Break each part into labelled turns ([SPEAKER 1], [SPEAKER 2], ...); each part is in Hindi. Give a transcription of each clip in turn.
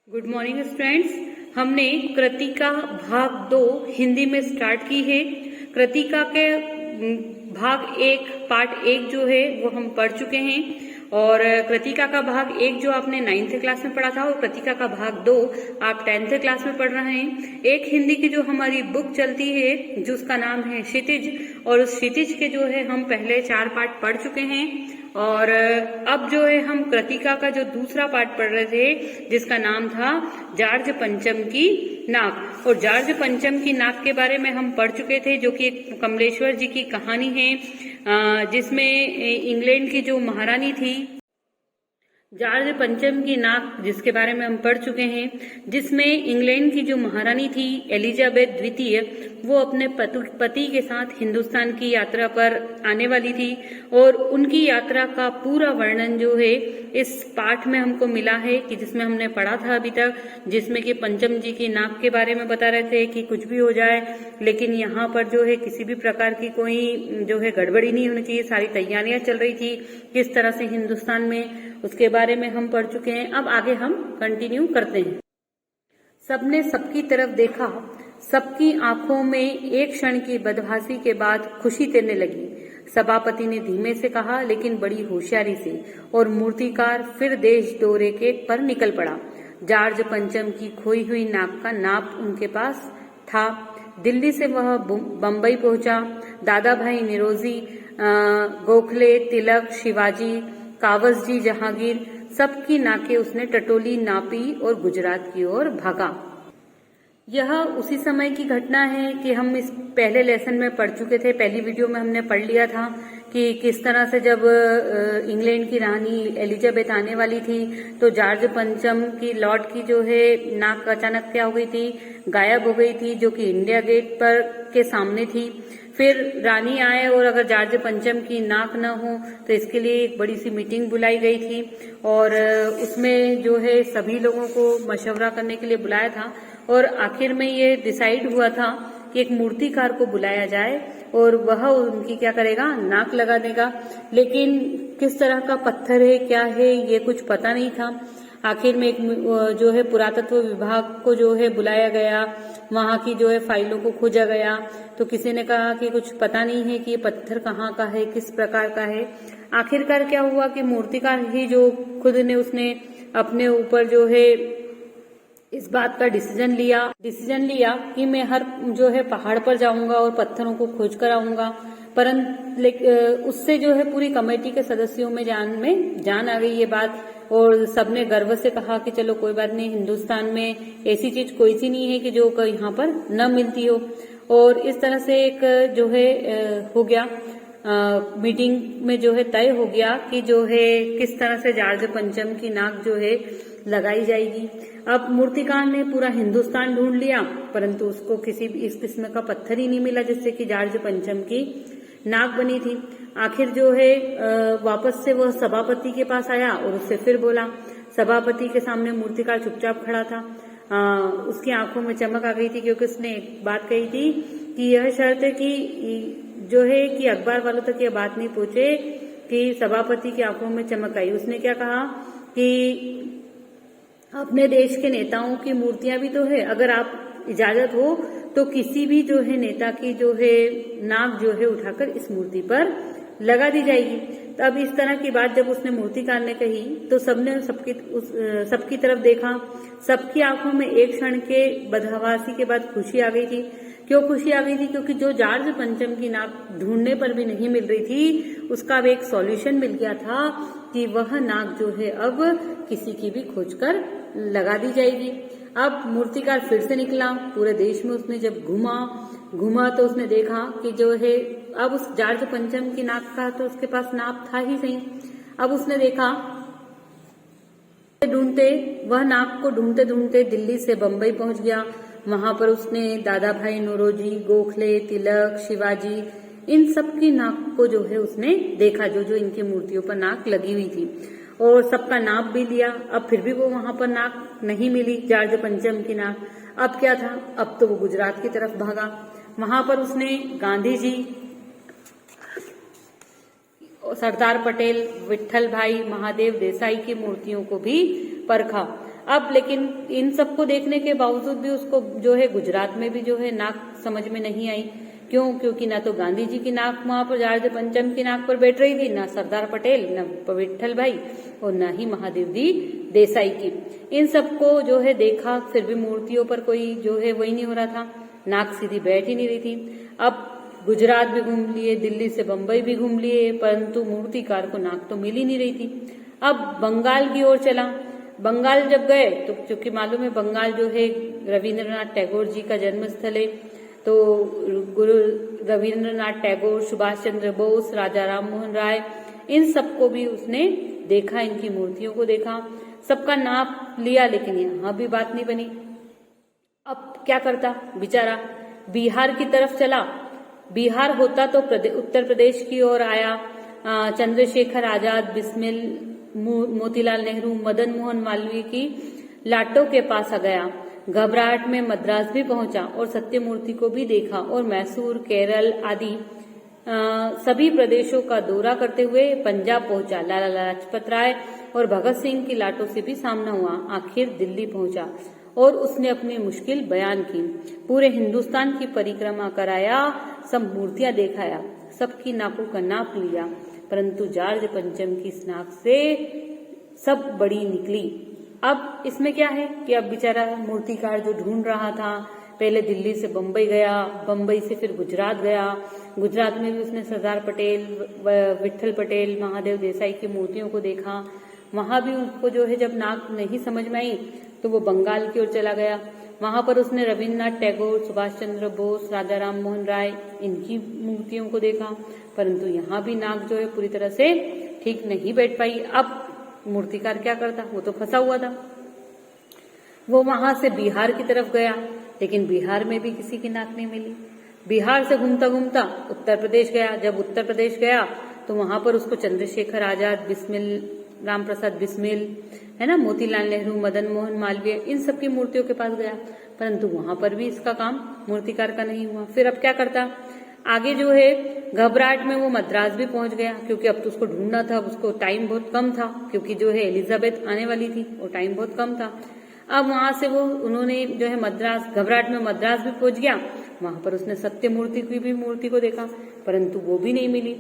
[SPEAKER 1] Good morning students. हमने कृतिका भाग 2 हिंदी में स्टार्ट की है। कृतिका के भाग 1 पार्ट 1 जो है वो हम पढ़ चुके हैं और कृतिका का भाग 1 जो आपने 9th क्लास में पढ़ा था और कृतिका का भाग 2 आप 10th क्लास में पढ़ रहे हैं। एक हिंदी की जो हमारी बुक चलती है जिसका नाम है क्षितिज, और उस क्षितिज के जो है हम पहले 4 पार्ट पढ़ चुके हैं और अब जो है हम कृतिका का जो दूसरा पार्ट पढ़ रहे थे जिसका नाम था जार्ज पंचम की नाक। और जार्ज पंचम की नाक के बारे में हम पढ़ चुके थे, जो कि एक कमलेश्वर जी की कहानी है जिसमें इंग्लैंड की जो महारानी थी जार्ज पंचम की नाक, जिसके बारे में हम पढ़ चुके हैं, जिसमें इंग्लैंड की जो महारानी थी एलिजाबेथ द्वितीय वो अपने पति के साथ हिंदुस्तान की यात्रा पर आने वाली थी और उनकी यात्रा का पूरा वर्णन जो है इस पाठ में हमको मिला है कि जिसमें हमने पढ़ा था अभी तक, जिसमें कि पंचम जी की नाक के बारे में बता रहे थे कि कुछ भी हो जाए लेकिन यहाँ पर जो है किसी भी प्रकार की कोई जो है गड़बड़ी नहीं होनी चाहिए, सारी तैयारियां चल रही थी किस तरह से हिंदुस्तान में, उसके बारे में हम पढ़ चुके हैं। अब आगे हम कंटिन्यू करते हैं। सबने सबकी तरफ देखा, सबकी आंखों में एक क्षण की बदहवासी के बाद खुशी तैरने लगी। सभापति ने धीमे से कहा लेकिन बड़ी होशियारी से, और मूर्तिकार फिर देश दौरे के पर निकल पड़ा। जार्ज पंचम की खोई हुई नाक का नाप उनके पास था। दिल्ली से वह बंबई पहुंचा। दादा भाई निरोजी, गोखले, तिलक, शिवाजी, कावस जी, जहांगीर, सबकी नाकें उसने टटोली, नापी और गुजरात की ओर भागा। यह उसी समय की घटना है कि हम इस पहले लेसन में पढ़ चुके थे। पहली वीडियो में हमने पढ़ लिया था कि किस तरह से जब इंग्लैंड की रानी एलिजाबेथ आने वाली थी तो जार्ज पंचम की लॉर्ड की जो है नाक अचानक क्या हो गई थी, गायब हो गई थी, जो कि इंडिया गेट पर के सामने थी। फिर रानी आए और अगर जार्ज पंचम की नाक न हो तो इसके लिए एक बड़ी सी मीटिंग बुलाई गई थी और उसमें जो है सभी लोगों को मशवरा करने के लिए बुलाया था और आखिर में ये डिसाइड हुआ था कि एक मूर्तिकार को बुलाया जाए और वह उनकी क्या करेगा, नाक लगा देगा। लेकिन किस तरह का पत्थर है, क्या है, ये कुछ पता नहीं था। आखिर में एक जो है पुरातत्व विभाग को जो है बुलाया गया, वहां की जो है फाइलों को खोजा गया तो किसी ने कहा कि कुछ पता नहीं है कि ये पत्थर कहाँ का है, किस प्रकार का है। आखिरकार क्या हुआ कि मूर्तिकार ही जो खुद ने उसने अपने ऊपर जो है इस बात का डिसीजन लिया कि मैं हर जो है पहाड़ पर जाऊंगा और पत्थरों को खोज कर आऊंगा। परंतु उससे जो है पूरी कमेटी के सदस्यों में जान आ गई ये बात और सबने गर्व से कहा कि चलो कोई बात नहीं, हिंदुस्तान में ऐसी चीज कोई सी नहीं है कि जो यहाँ पर न मिलती हो। और इस तरह से एक जो है हो गया, मीटिंग में जो है तय हो गया कि जो है किस तरह से जार्ज पंचम की नाक जो है लगाई जाएगी। अब मूर्तिकार ने पूरा हिंदुस्तान ढूंढ लिया परंतु उसको किसी भी इस किस्म का पत्थर ही नहीं मिला जिससे कि जार्ज पंचम की नाक बनी थी। आखिर जो है वापस से वह सभापति के पास आया और उससे फिर बोला। सभापति के सामने मूर्तिकार चुपचाप खड़ा था। उसकी आंखों में चमक आ गई थी क्योंकि उसने एक बात कही थी कि यह शर्त है कि जो है कि अखबार वालों तक यह बात नहीं पहुंचे कि सभापति की आंखों में चमक आई। उसने क्या कहा कि अपने देश के नेताओं की मूर्तियां भी तो है, अगर आप इजाजत हो तो किसी भी जो है नेता की जो है नाक जो है उठाकर इस मूर्ति पर लगा दी जाएगी। तो अब इस तरह की बात जब उसने मूर्तिकार ने कही तो सबने सबकी तरफ देखा। सबकी आंखों में एक क्षण के बदहवासी के बाद खुशी आ गई थी। क्यों खुशी आ गई थी? क्योंकि जो जार्ज पंचम की नाक ढूंढने पर भी नहीं मिल रही थी उसका अब एक सॉल्यूशन मिल गया था कि वह नाक जो है अब किसी की भी खोज कर लगा दी जाएगी। अब मूर्तिकार फिर से निकला। पूरे देश में उसने जब घुमा तो उसने देखा कि जो है अब उस जार्ज पंचम की नाक का तो उसके पास नाप था ही सही। अब उसने देखा वह नाक को ढूंढते ढूंढते दिल्ली से बंबई पहुंच गया। वहां पर उसने दादा भाई नौरोजी, गोखले, तिलक, शिवाजी, इन सब की नाक को जो है उसने देखा, जो जो इनकी मूर्तियों पर नाक लगी हुई थी और सबका नाप भी लिया। अब फिर भी वो वहां पर नाक नहीं मिली, जार्ज पंचम की नाक। अब क्या था, अब तो वो गुजरात की तरफ भागा। वहां पर उसने गांधी जी, सरदार पटेल, विट्ठल भाई, महादेव देसाई की मूर्तियों को भी परखा। अब लेकिन इन सबको देखने के बावजूद भी उसको जो है गुजरात में भी जो है नाक समझ में नहीं आई। क्यों? क्योंकि ना तो गांधी जी की नाक वहां पर जार्ज पंचम की नाक पर बैठ रही थी, ना सरदार पटेल, ना विट्ठल भाई और ना ही महादेव दी देसाई की। इन सबको जो है देखा, फिर भी मूर्तियों पर कोई जो है वही नहीं हो रहा था, नाक सीधी बैठ ही नहीं रही थी। अब गुजरात भी घूम लिए, दिल्ली से बंबई भी घूम लिए, परंतु मूर्तिकार को नाक तो मिल ही नहीं रही थी। अब बंगाल की ओर चला। बंगाल जब गए तो चूंकि मालूम है बंगाल जो है रविंद्रनाथ टैगोर जी का जन्म स्थल है, तो गुरु रविंद्रनाथ टैगोर, सुभाष चंद्र बोस, राजा राम मोहन राय, इन सबको भी उसने देखा, इनकी मूर्तियों को देखा, सबका नाप लिया, लेकिन यहाँ भी बात नहीं बनी। अब क्या करता बेचारा? बिहार की तरफ चला। बिहार होता तो उत्तर प्रदेश की ओर आया। चंद्रशेखर आजाद, बिस्मिल, मोतीलाल नेहरू, मदन मोहन मालवीय की लाटों के पास आ गया। घबराहट में मद्रास भी पहुंचा और सत्यमूर्ति को भी देखा और मैसूर, केरल आदि सभी प्रदेशों का दौरा करते हुए पंजाब पहुंचा। लाला लाजपत राय और भगत सिंह की लाटों से भी सामना हुआ। आखिर दिल्ली पहुंचा और उसने अपनी मुश्किल बयान की। पूरे हिंदुस्तान की परिक्रमा कराया, सब मूर्तियां दिखाया, सबकी नाकों का नाप लिया, परंतु जार्ज पंचम की नाक से सब बड़ी निकली। अब इसमें क्या है कि अब बेचारा मूर्तिकार जो ढूंढ रहा था, पहले दिल्ली से बंबई गया, बंबई से फिर गुजरात गया, गुजरात में भी उसने सरदार पटेल, विट्ठल पटेल, महादेव देसाई की मूर्तियों को देखा। वहां भी उसको जो है जब नाक नहीं समझ में आई तो वो बंगाल की ओर चला गया। वहां पर उसने रविन्द्रनाथ टैगोर, सुभाष चंद्र बोस, राजा राम मोहन राय, इनकी मूर्तियों को देखा, परंतु यहाँ भी नाक जो है पूरी तरह से ठीक नहीं बैठ पाई। अब मूर्तिकार क्या करता? वो तो फंसा हुआ था। वो वहां से बिहार की तरफ गया, लेकिन बिहार में भी किसी की नाक नहीं मिली। बिहार से घूमता घूमता उत्तर प्रदेश गया। जब उत्तर प्रदेश गया तो वहां पर उसको चंद्रशेखर आजाद, बिस्मिल, राम प्रसाद बिस्मिल, है ना, मोतीलाल नेहरू, मदन मोहन मालवीय, इन सब की मूर्तियों के पास गया, परंतु वहां पर भी इसका काम मूर्तिकार का नहीं हुआ। फिर अब क्या करता? आगे जो है घबराहट में वो मद्रास भी पहुंच गया, क्योंकि अब तो उसको ढूंढना था, उसको टाइम बहुत कम था, क्योंकि जो है एलिजाबेथ आने वाली थी, वो टाइम बहुत कम था। अब वहां से वो उन्होंने जो है मद्रास, घबराहट में मद्रास भी पहुंच गया। वहां पर उसने सत्यमूर्ति की भी मूर्ति को देखा, परंतु वो भी नहीं मिली।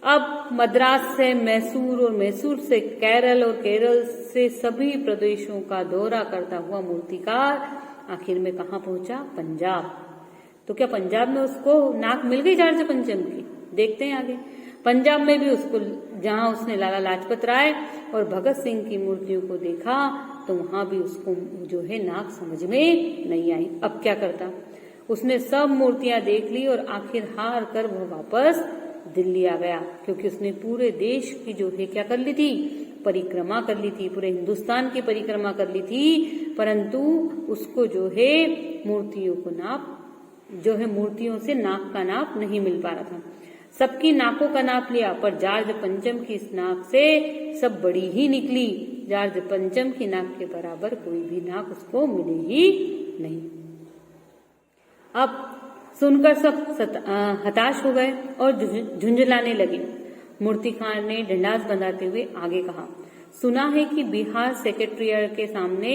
[SPEAKER 1] अब मद्रास से मैसूर और मैसूर से केरल और केरल से सभी प्रदेशों का दौरा करता हुआ मूर्तिकार आखिर में कहाँ पहुंचा? पंजाब। तो क्या पंजाब में उसको नाक मिल गई जार्ज पंचम की? देखते हैं आगे। पंजाब में भी उसको, जहां उसने लाला लाजपत राय और भगत सिंह की मूर्तियों को देखा, तो वहां भी उसको जो है नाक समझ में नहीं आई। अब क्या करता? उसने सब मूर्तियां देख ली और आखिर हार कर वो वापस दिल्ली आ गया, क्योंकि उसने पूरे देश की जो है क्या कर ली थी? परिक्रमा कर ली थी, पूरे हिंदुस्तान की परिक्रमा कर ली थी, परंतु उसको जो है मूर्तियों को नाप, जो है मूर्तियों से नाक का नाप नहीं मिल पा रहा था। सबकी नाकों का नाप लिया, पर जार्ज पंचम की इस नाक से सब बड़ी ही निकली। जार्ज पंचम की नाक के बराबर कोई भी नाक उसको मिली ही नहीं। अब सुनकर सब हताश हो गए और झुंझलाने लगे। मूर्तिकार ने डंडास बंधाते हुए आगे कहा, सुना है कि बिहार सेक्रेटेरिएट के सामने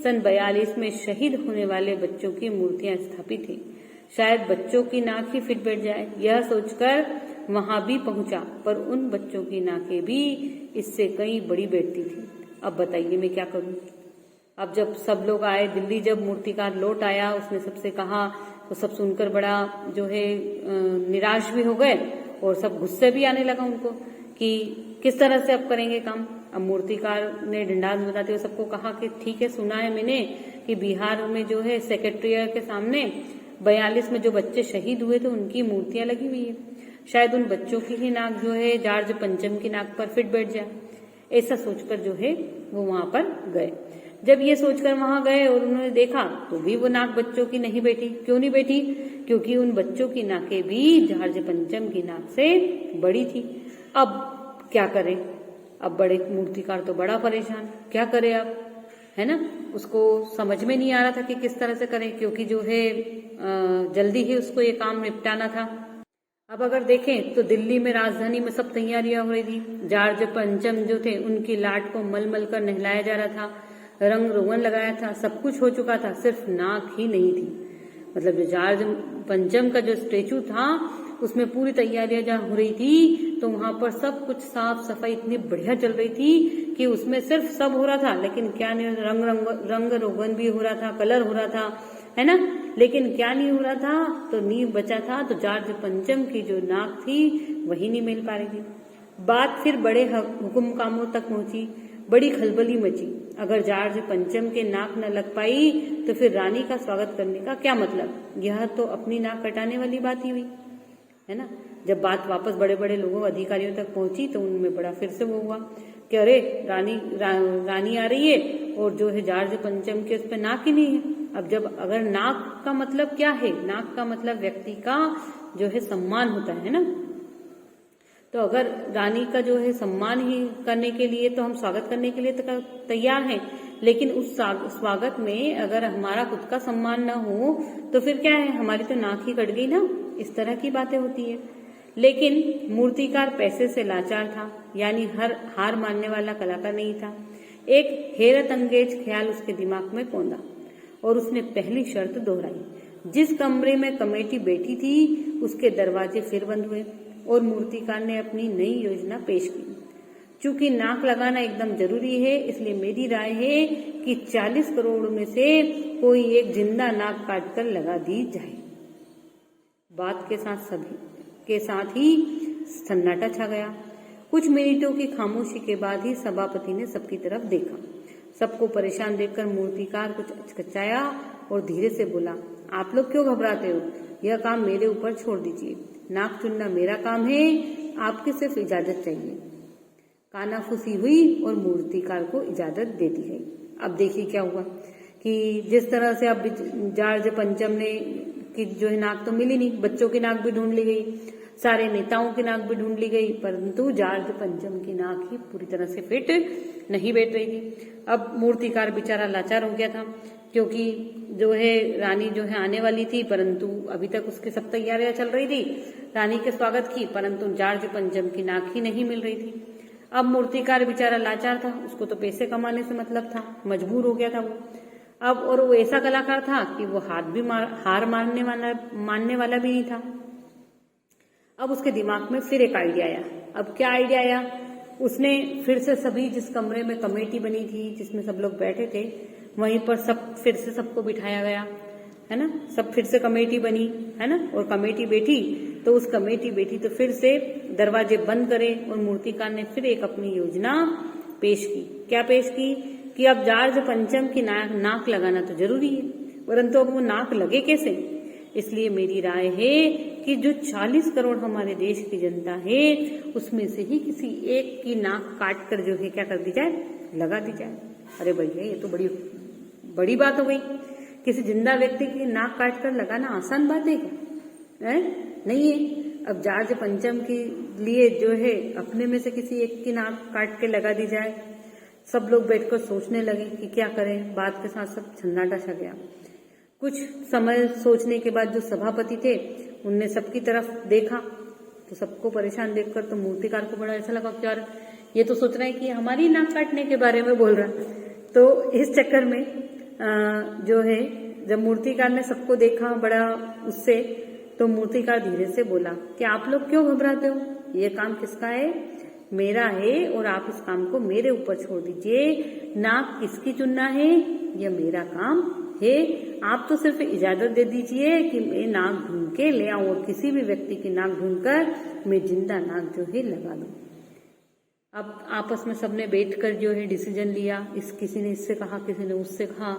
[SPEAKER 1] सन 42 में शहीद होने वाले बच्चों की मूर्तियां स्थापित हैं। शायद बच्चों की नाक ही फिट बैठ जाए। यह सोचकर वहां भी पहुंचा, पर उन बच्चों की नाकें भी इससे कई बड़ी बैठती थी। अब बताइए मैं क्या करूं? अब जब सब लोग आए दिल्ली, जब मूर्तिकार लौट आया, उसने सबसे कहा, तो सब सुनकर बड़ा जो है निराश भी हो गए और सब गुस्से भी आने लगा उनको कि किस तरह से अब करेंगे काम। अब मूर्तिकार ने डंडास बताते हुए सबको कहा कि ठीक है, सुना है मैंने कि बिहार में जो है सेक्रेटेरिएट के सामने 42 में जो बच्चे शहीद हुए थे उनकी मूर्तियां लगी हुई है। शायद उन बच्चों की ही नाक जो है जार्ज पंचम की नाक पर फिट बैठ जाए। ऐसा सोचकर जो है वो वहां पर गए। जब ये सोचकर वहां गए और उन्होंने देखा तो भी वो नाक बच्चों की नहीं बैठी। क्यों नहीं बैठी? क्योंकि उन बच्चों की नाकें भी जार्ज पंचम की नाक से बड़ी थी। अब क्या करें? अब बड़े मूर्तिकार तो बड़ा परेशान, क्या करे अब, है ना। उसको समझ में नहीं आ रहा था कि किस तरह से करें, क्योंकि जो है जल्दी ही उसको ये काम निपटाना था। अब अगर देखें तो दिल्ली में, राजधानी में सब तैयारियां हो रही थी। जार्ज पंचम जो थे उनकी लाट को मल मल कर नहलाया जा रहा था। रंग रोगन लगाया था, सब कुछ हो चुका था, सिर्फ नाक ही नहीं थी। मतलब जो जॉर्ज पंचम का जो स्टेचू था उसमें पूरी तैयारियां जहाँ हो रही थी तो वहां पर सब कुछ साफ सफाई इतनी बढ़िया चल रही थी कि उसमें सिर्फ सब हो रहा था, लेकिन क्या नहीं, रंग रोगन भी हो रहा था, कलर हो रहा था, है ना। लेकिन क्या नहीं हो रहा था, तो नींव बचा था, तो जॉर्ज पंचम की जो नाक थी वही नहीं मिल पा रही थी। बात फिर बड़े हुक्म कामों तक पहुंची, बड़ी खलबली मची। अगर जॉर्ज पंचम के नाक न लग पाई तो फिर रानी का स्वागत करने का क्या मतलब। यह तो अपनी नाक कटाने वाली बात ही हुई, है ना। जब बात वापस बड़े बड़े लोगों अधिकारियों तक पहुंची तो उनमें बड़ा फिर से वो हुआ कि अरे रानी आ रही है और जो है जॉर्ज पंचम के उस पर नाक ही नहीं है। अब जब अगर नाक का मतलब क्या है, नाक का मतलब व्यक्ति का जो है सम्मान होता है ना। तो अगर रानी का जो है सम्मान ही करने के लिए तो हम स्वागत करने के लिए तो तैयार हैं, लेकिन उस स्वागत में अगर हमारा खुद का सम्मान न हो तो फिर क्या है, हमारी तो नाक ही कट गई ना। इस तरह की बातें होती है। लेकिन मूर्तिकार पैसे से लाचार था, यानी हार मानने वाला कलाकार नहीं था। एक हैरत अंगेज ख्याल उसके दिमाग में कौंधा और उसने पहली शर्त दोहराई। जिस कमरे में कमेटी बैठी थी उसके दरवाजे फिर बंद हुए और मूर्तिकार ने अपनी नई योजना पेश की। चूंकि नाक लगाना एकदम जरूरी है, इसलिए मेरी राय है कि 40 करोड़ में से कोई एक जिंदा नाक काटकर लगा दी जाए। बात के साथ ही सन्नाटा छा गया। कुछ मिनटों की खामोशी के बाद ही सभापति ने सबकी तरफ देखा। सबको परेशान देखकर मूर्तिकार कुछ अचकचाया और धीरे से बोला, आप लोग क्यों घबराते हो? यह काम मेरे ऊपर छोड़ दीजिए। नाक चुनना मेरा काम है, आपकी सिर्फ इजाजत चाहिए। कानाफूसी हुई और मूर्तिकार को इजाजत दे दी गई। अब देखिए क्या हुआ कि जिस तरह से अब जॉर्ज पंचम ने की जो है नाक तो मिली नहीं, बच्चों की नाक भी ढूंढ ली गई, सारे नेताओं की नाक भी ढूंढ ली गई, परंतु जॉर्ज पंचम की नाक ही पूरी तरह से फिट नहीं बैठ रही थी। अब मूर्तिकार बेचारा लाचार हो गया था, क्योंकि जो है रानी जो है आने वाली थी, परंतु अभी तक उसकी सब तैयारियां चल रही थी रानी के स्वागत की, परंतु जॉर्ज पंचम की नाक ही नहीं मिल रही थी। अब मूर्तिकार बेचारा लाचार था, उसको तो पैसे कमाने से मतलब था, मजबूर हो गया था वो। अब और वो ऐसा कलाकार था कि वो हार मानने वाला भी नहीं था। अब उसके दिमाग में फिर एक आइडिया आया। अब क्या आइडिया आया? उसने फिर से सभी, जिस कमरे में कमेटी बनी थी जिसमें सब लोग बैठे थे, वहीं पर फिर से सबको बिठाया गया, है ना। सब फिर से कमेटी बनी, है ना, और कमेटी बैठी तो फिर से दरवाजे बंद करे और मूर्तिकार ने फिर एक अपनी योजना पेश की। क्या पेश की कि अब जॉर्ज पंचम की नाक लगाना तो जरूरी है, परंतु अब वो नाक लगे कैसे? इसलिए मेरी राय है कि जो 40 करोड़ हमारे देश की जनता है उसमें से ही किसी एक की नाक काट कर जो है क्या कर दी जाए, लगा दी जाए। अरे भैया, ये तो बड़ी बात हो गई। किसी जिंदा व्यक्ति की नाक काट कर लगाना आसान बात है क्या? नहीं है। अब जॉर्ज पंचम के लिए जो है अपने में से किसी एक की नाक काट के लगा दी जाए। सब लोग बैठकर सोचने लगे कि क्या करें। बात के साथ सब सन्नाटा छा गया। कुछ समय सोचने के बाद जो सभापति थे उनने सबकी तरफ देखा, तो सबको परेशान देखकर तो मूर्तिकार को बड़ा ऐसा लगा कि यार ये तो सोच रहा है कि हमारी नाक काटने के बारे में बोल रहा है। तो इस चक्कर में जो है जब मूर्तिकार ने सबको देखा बड़ा उससे, तो मूर्तिकार धीरे से बोला कि आप लोग क्यों घबराते हो? ये काम किसका है? मेरा है, और आप इस काम को मेरे ऊपर छोड़ दीजिए। नाक किसकी चुनना है यह मेरा काम है। आप तो सिर्फ इजाजत दे दीजिए कि मैं नाक ढूंढ के ले आऊं और किसी भी व्यक्ति की नाक ढूंढकर मैं जिंदा नाक जो है लगा दूं। अब आपस में सबने बैठकर जो है डिसीजन लिया। किसी ने इससे कहा, किसी ने उससे कहा,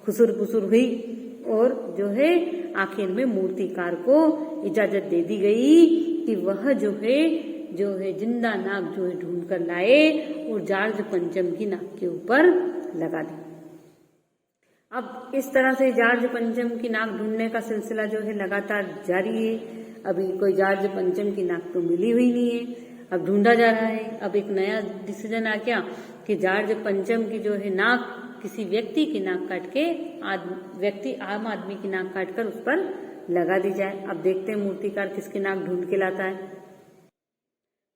[SPEAKER 1] खुसुर पुसुर हुई और जो है आखिर में मूर्तिकार को इजाजत दे दी गई कि वह जो है जिंदा नाक जो है ढूंढ कर लाए और जॉर्ज पंचम की नाक के ऊपर लगा दी। अब इस तरह से जॉर्ज पंचम की नाक ढूंढने का सिलसिला जो है लगातार जारी है। अभी कोई जॉर्ज पंचम की नाक तो मिली हुई नहीं है, अब ढूंढा जा रहा है। अब एक नया डिसीजन आ गया कि जॉर्ज पंचम की जो है नाक किसी व्यक्ति की नाक काट के आम आदमी की नाक काटकर उस पर लगा दी जाए। अब देखते हैं मूर्तिकार किसकी नाक ढूंढ के लाता है,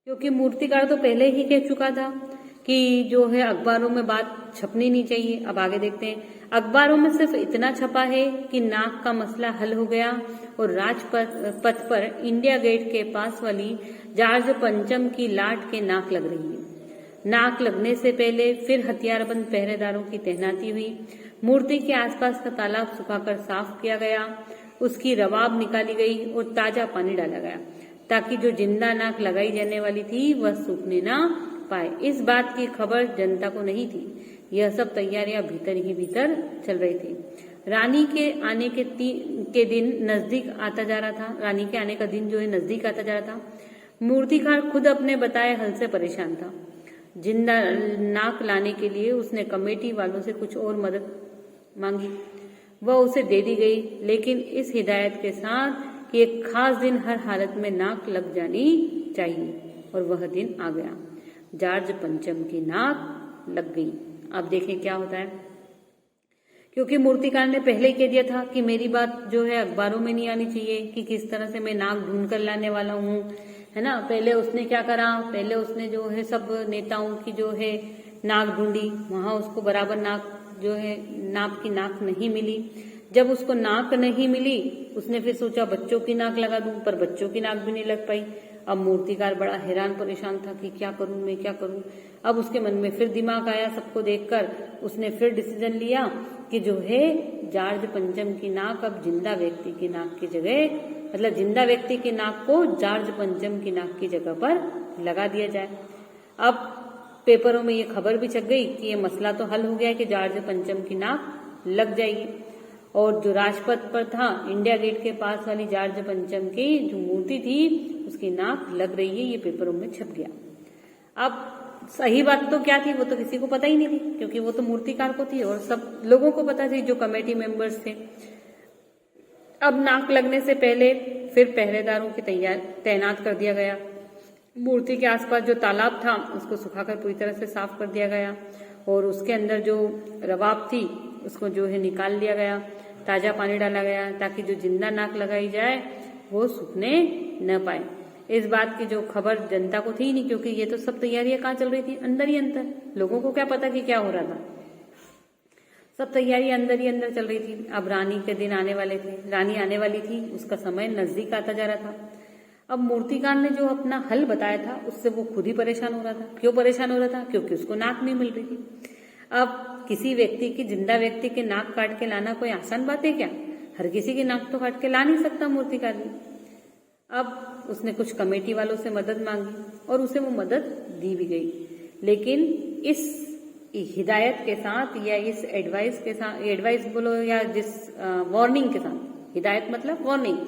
[SPEAKER 1] क्योंकि मूर्तिकार तो पहले ही कह चुका था कि जो है अखबारों में बात छपनी नहीं चाहिए। अब आगे देखते हैं। अखबारों में सिर्फ इतना छपा है कि नाक का मसला हल हो गया और राजपथ पर इंडिया गेट के पास वाली जॉर्ज पंचम की लाट के नाक लग रही है। नाक लगने से पहले फिर हथियारबंद पहरेदारों की तैनाती हुई। मूर्ति के आसपास का तालाब सुखाकर साफ किया गया, उसकी रवाब निकाली गई और ताजा पानी डाला गया ताकि जो जिंदा नाक लगाई जाने वाली थी वह सूखने ना पाए। इस बात की खबर जनता को नहीं थी। यह सब तैयारियां भीतर ही भीतर चल रही थी। रानी के आने के दिन नजदीक आता जा रहा था। रानी के आने का दिन जो है नजदीक आता जा रहा था। मूर्तिकार खुद अपने बताए हल से परेशान था। जिंदा नाक लाने के लिए उसने कमेटी वालों से कुछ और मदद मांगी। वह उसे दे दी गई, लेकिन इस हिदायत के साथ कि एक खास दिन हर हालत में नाक लग जानी चाहिए। और वह दिन आ गया। जॉर्ज पंचम की नाक लग गई। अब देखें क्या होता है। क्योंकि मूर्तिकार ने पहले ही कह दिया था कि मेरी बात जो है अखबारों में नहीं आनी चाहिए कि किस तरह से मैं नाक ढूंढ कर लाने वाला हूँ, है ना। पहले उसने क्या करा, पहले उसने जो है सब नेताओं की जो है नाक ढूंढी, वहां उसको बराबर नाक जो है नाप की नाक नहीं मिली। जब उसको नाक नहीं मिली उसने फिर सोचा बच्चों की नाक लगा दूं, पर बच्चों की नाक भी नहीं लग पाई। अब मूर्तिकार बड़ा हैरान परेशान था कि क्या करूं मैं, क्या करूं। अब उसके मन में फिर दिमाग आया सबको देखकर। उसने फिर डिसीजन लिया कि जो है जॉर्ज पंचम की नाक अब जिंदा व्यक्ति की नाक की जगह, मतलब जिंदा व्यक्ति की नाक को जॉर्ज पंचम की नाक की जगह पर लगा दिया जाए। अब पेपरों में ये खबर भी छप गई कि ये मसला तो हल हो गया है कि जॉर्ज पंचम की नाक लग जाएगी। और जो राजपथ पर था इंडिया गेट के पास वाली जॉर्ज पंचम की जो मूर्ति थी उसकी नाक लग रही है, ये पेपरों में छप गया। अब सही बात तो क्या थी वो तो किसी को पता ही नहीं थी, क्योंकि वो तो मूर्तिकार को थी और सब लोगों को पता थी जो कमेटी मेंबर्स थे। अब नाक लगने से पहले फिर पहरेदारों की तैनात कर दिया गया। मूर्ति के आसपास जो तालाब था उसको सुखाकर पूरी तरह से साफ कर दिया गया और उसके अंदर जो रवाब थी उसको जो है निकाल लिया गया। ताजा पानी डाला गया ताकि जो जिंदा नाक लगाई जाए वो सूखने न पाए। इस बात की जो खबर जनता को थी नहीं, क्योंकि ये तो सब तैयारियां कहाँ चल रही थी, अंदर ही अंदर। लोगों को क्या पता कि क्या हो रहा था। सब तैयारियां अंदर ही अंदर चल रही थी। अब रानी के दिन आने वाले थे, रानी आने वाली थी, उसका समय नजदीक आता जा रहा था। अब मूर्तिकार ने जो अपना हल बताया था उससे वो खुद ही परेशान हो रहा था। क्यों परेशान हो रहा था? क्योंकि उसको नाक नहीं मिल रही थी। अब किसी व्यक्ति की, जिंदा व्यक्ति की नाक काट के लाना कोई आसान बात है क्या? हर किसी की नाक तो काट के ला नहीं सकता मूर्तिकार ने। अब उसने कुछ कमेटी वालों से मदद मांगी और उसे वो मदद दी भी गई, लेकिन इस हिदायत के साथ या इस एडवाइस के साथ, एडवाइस बोलो या जिस वार्निंग के साथ, हिदायत मतलब वार्निंग,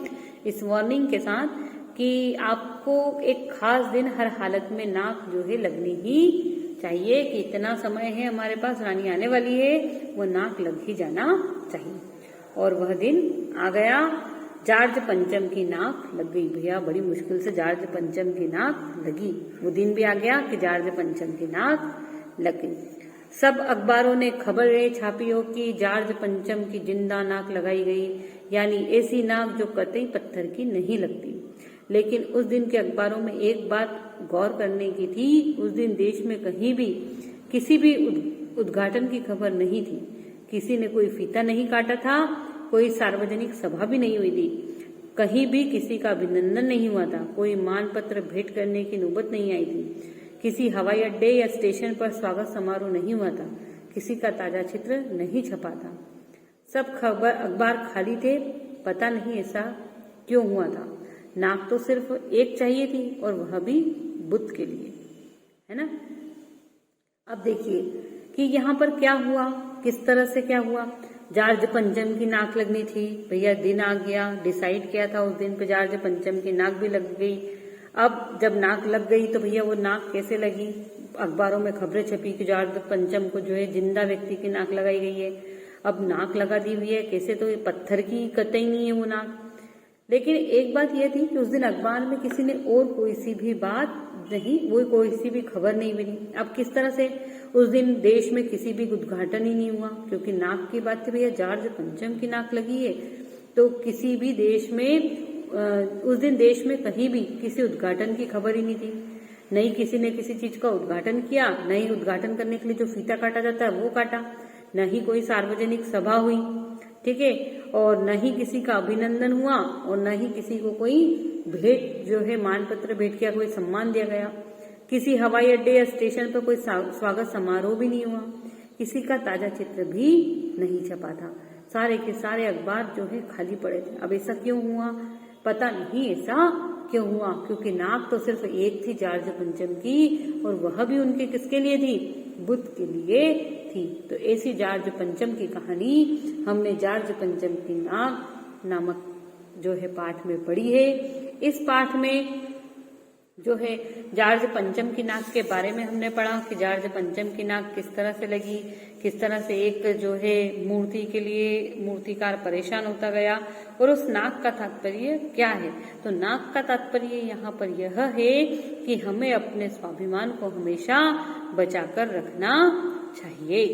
[SPEAKER 1] इस वार्निंग के साथ कि आपको एक खास दिन हर हालत में नाक जो है लगनी ही चाहिए, कि इतना समय है हमारे पास, रानी आने वाली है, वो नाक लग ही जाना चाहिए। और वह दिन आ गया, जॉर्ज पंचम की नाक लग गई। भैया बड़ी मुश्किल से जॉर्ज पंचम की नाक लगी। वो दिन भी आ गया कि जॉर्ज पंचम की नाक लग गई। सब अखबारों ने खबरें छापी हो कि जॉर्ज पंचम की जिंदा नाक लगाई गई, यानी ऐसी नाक जो कतई पत्थर की नहीं लगती। लेकिन उस दिन के अखबारों में एक बात गौर करने की थी, उस दिन देश में कहीं भी किसी भी उद्घाटन की खबर नहीं थी। किसी ने कोई फीता नहीं काटा था, कोई सार्वजनिक सभा भी नहीं हुई थी, कहीं भी किसी का अभिनंदन नहीं हुआ था, कोई मानपत्र भेंट करने की नौबत नहीं आई थी, किसी हवाई अड्डे या स्टेशन पर स्वागत समारोह नहीं हुआ था, किसी का ताजा चित्र नहीं छपा था। सब खबर अखबार खाली थे। पता नहीं ऐसा क्यों हुआ था। नाक तो सिर्फ एक चाहिए थी और वह भी बुद्ध के लिए, है ना। अब देखिए कि यहाँ पर क्या हुआ, किस तरह से क्या हुआ। जॉर्ज पंचम की नाक लगनी थी, भैया दिन आ गया, डिसाइड किया था उस दिन पे जॉर्ज पंचम की नाक भी लग गई। अब जब नाक लग गई तो भैया वो नाक कैसे लगी? अखबारों में खबरें छपी कि जॉर्ज पंचम को जो है जिंदा व्यक्ति की नाक लगाई गई है। अब नाक लगा दी हुई है, कैसे? तो ये पत्थर की कतई नहीं है वो नाक। लेकिन एक बात यह थी कि उस दिन अखबार में किसी ने और कोई सी भी बात नहीं, वो कोई सी भी खबर नहीं मिली। अब किस तरह से? उस दिन देश में किसी भी उद्घाटन ही नहीं हुआ, क्योंकि नाक की बात थी, भैया जॉर्ज पंचम की नाक लगी है, तो किसी भी देश में उस दिन देश में कहीं भी किसी उद्घाटन की खबर ही नहीं थी। नहीं किसी ने किसी चीज का उद्घाटन किया, नहीं उद्घाटन करने के लिए जो फीता काटा जाता है वो काटा, न ही कोई सार्वजनिक सभा हुई, ठीक है, और न ही किसी का अभिनंदन हुआ, और न ही किसी को कोई भेंट जो है मानपत्र भेंट किया, कोई सम्मान दिया गया। किसी हवाई अड्डे या स्टेशन पर कोई स्वागत समारोह भी नहीं हुआ, किसी का ताजा चित्र भी नहीं छपा था। सारे के सारे अखबार जो है खाली पड़े थे। अब ऐसा क्यों हुआ? पता नहीं ऐसा क्यों हुआ, क्योंकि नाक तो सिर्फ एक थी जॉर्ज पंचम की, और वह भी उनके किसके लिए थी? बुद्ध के लिए थी। तो ऐसी जॉर्ज पंचम की कहानी हमने जॉर्ज पंचम की नाक नामक जो है पाठ में पढ़ी है। इस पाठ में जो है जॉर्ज पंचम की नाक के बारे में हमने पढ़ा कि जॉर्ज पंचम की नाक किस तरह से लगी, किस तरह से एक जो है मूर्ति के लिए मूर्तिकार परेशान होता गया, और उस नाक का तात्पर्य क्या है। तो नाक का तात्पर्य यहाँ पर यह है कि हमें अपने स्वाभिमान को हमेशा बचाकर रखना चाहिए।